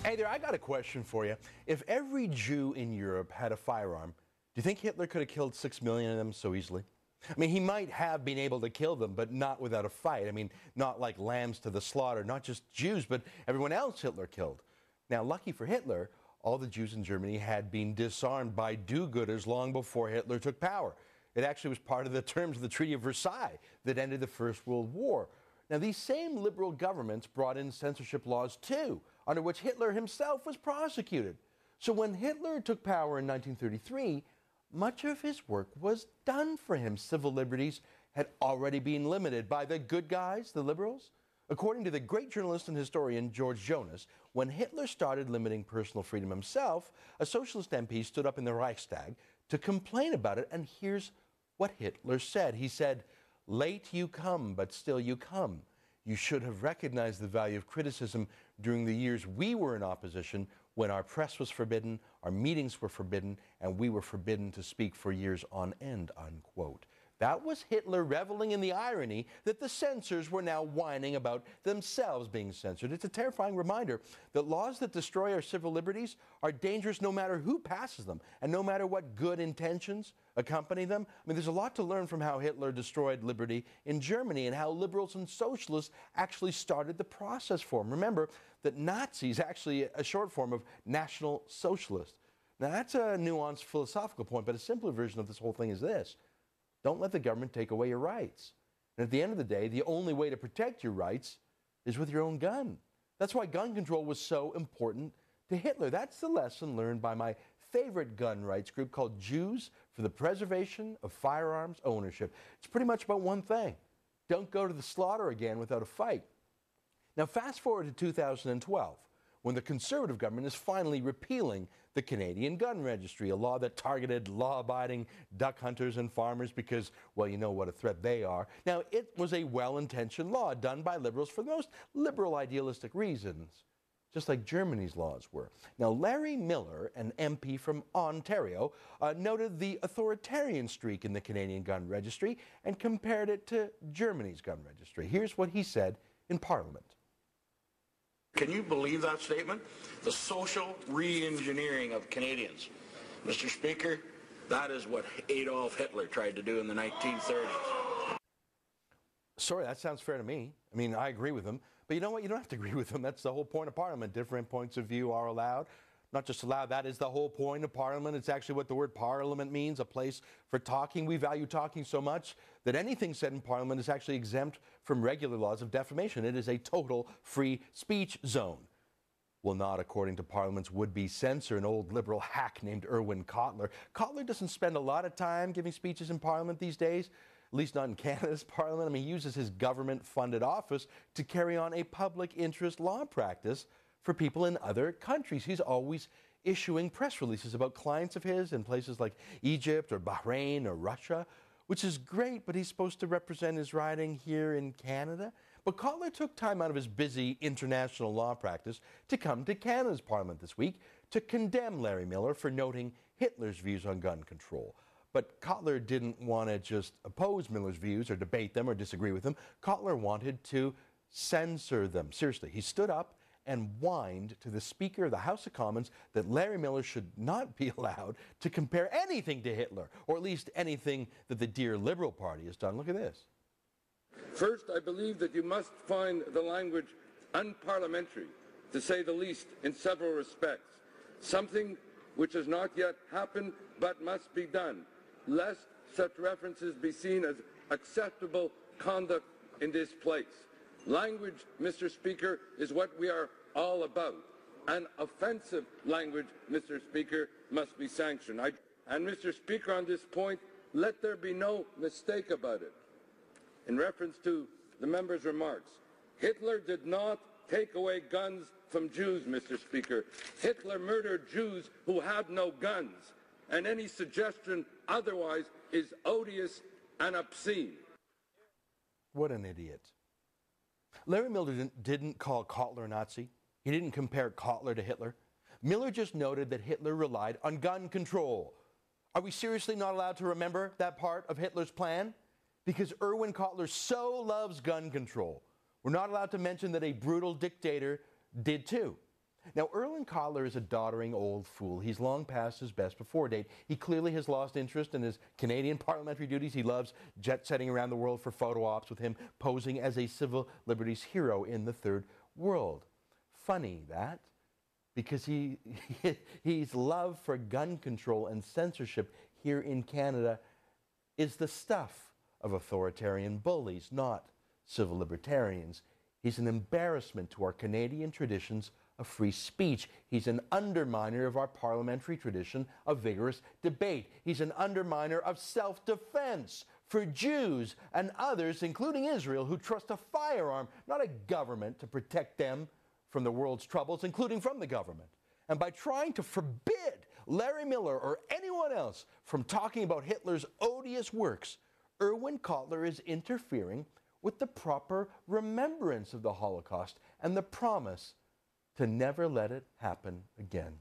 Hey there, I got a question for you. If every Jew in Europe had a firearm, do you think Hitler could have killed 6 million of them so easily? I mean, he might have been able to kill them, but not without a fight. I mean, not like lambs to the slaughter, not just Jews, but everyone else Hitler killed. Now, lucky for Hitler, all the Jews in Germany had been disarmed by do-gooders long before Hitler took power. It actually was part of the terms of the Treaty of Versailles that ended the First World War. Now, these same liberal governments brought in censorship laws too, under which Hitler himself was prosecuted. So when Hitler took power in 1933, much of his work was done for him. Civil liberties had already been limited by the good guys, the liberals. According to the great journalist and historian George Jonas, when Hitler started limiting personal freedom himself, a socialist MP stood up in the Reichstag to complain about it, and here's what Hitler said. He said, "Late you come, but still you come. You should have recognized the value of criticism during the years we were in opposition, when our press was forbidden, our meetings were forbidden, and we were forbidden to speak for years on end," unquote. That was Hitler reveling in the irony that the censors were now whining about themselves being censored. It's a terrifying reminder that laws that destroy our civil liberties are dangerous no matter who passes them and no matter what good intentions accompany them. I mean, there's a lot to learn from how Hitler destroyed liberty in Germany and how liberals and socialists actually started the process for him. Remember that Nazi is actually a short form of National Socialist. Now, that's a nuanced philosophical point, but a simpler version of this whole thing is this. Don't let the government take away your rights. And at the end of the day, the only way to protect your rights is with your own gun. That's why gun control was so important to Hitler. That's the lesson learned by my favorite gun rights group called Jews for the Preservation of Firearms Ownership. It's pretty much about one thing. Don't go to the slaughter again without a fight. Now, fast forward to 2012. When the Conservative government is finally repealing the Canadian Gun Registry, a law that targeted law-abiding duck hunters and farmers because, well, you know what a threat they are. Now, it was a well-intentioned law done by liberals for the most liberal idealistic reasons, just like Germany's laws were. Now, Larry Miller, an MP from Ontario, noted the authoritarian streak in the Canadian Gun Registry and compared it to Germany's gun registry. Here's what he said in Parliament. Can you believe that statement? The social re-engineering of Canadians. Mr. Speaker, that is what Adolf Hitler tried to do in the 1930s. Sorry, that sounds fair to me. I mean, I agree with him. But you know what? You don't have to agree with him. That's the whole point of Parliament. Different points of view are allowed. Not just allowed, that is the whole point of Parliament. It's actually what the word Parliament means, a place for talking. We value talking so much that anything said in Parliament is actually exempt from regular laws of defamation. It is a total free speech zone. Well, not according to Parliament's would-be censor, an old liberal hack named Irwin Cotler. Cotler doesn't spend a lot of time giving speeches in Parliament these days, at least not in Canada's Parliament. I mean, he uses his government-funded office to carry on a public interest law practice for people in other countries. He's always issuing press releases about clients of his in places like Egypt or Bahrain or Russia, which is great, but he's supposed to represent his riding here in Canada. But Cotler took time out of his busy international law practice to come to Canada's Parliament this week to condemn Larry Miller for noting Hitler's views on gun control. But Cotler didn't want to just oppose Miller's views or debate them or disagree with them. Cotler wanted to censor them. Seriously, he stood up and whined to the Speaker of the House of Commons that Larry Miller should not be allowed to compare anything to Hitler, or at least anything that the dear Liberal Party has done. Look at this. First, I believe that you must find the language unparliamentary, to say the least, in several respects. Something which has not yet happened but must be done, lest such references be seen as acceptable conduct in this place. Language, Mr. Speaker, is what we are all about. And offensive language, Mr. Speaker, must be sanctioned. And Mr. Speaker, on this point, let there be no mistake about it. In reference to the member's remarks, Hitler did not take away guns from Jews, Mr. Speaker. Hitler murdered Jews who had no guns, and any suggestion otherwise is odious and obscene. What an idiot. Larry Miller didn't call Cotler a Nazi. He didn't compare Cotler to Hitler. Miller just noted that Hitler relied on gun control. Are we seriously not allowed to remember that part of Hitler's plan? Because Irwin Cotler so loves gun control. We're not allowed to mention that a brutal dictator did too. Now, Irwin Cotler is a doddering old fool. He's long past his best before date. He clearly has lost interest in his Canadian parliamentary duties. He loves jet-setting around the world for photo ops with him posing as a civil liberties hero in the third world. Funny that, because his love for gun control and censorship here in Canada is the stuff of authoritarian bullies, not civil libertarians. He's an embarrassment to our Canadian traditions of free speech. He's an underminer of our parliamentary tradition of vigorous debate. He's an underminer of self-defense for Jews and others, including Israel, who trust a firearm, not a government, to protect them from the world's troubles, including from the government. And by trying to forbid Larry Miller or anyone else from talking about Hitler's odious works, Irwin Cotler is interfering with the proper remembrance of the Holocaust and the promise to never let it happen again.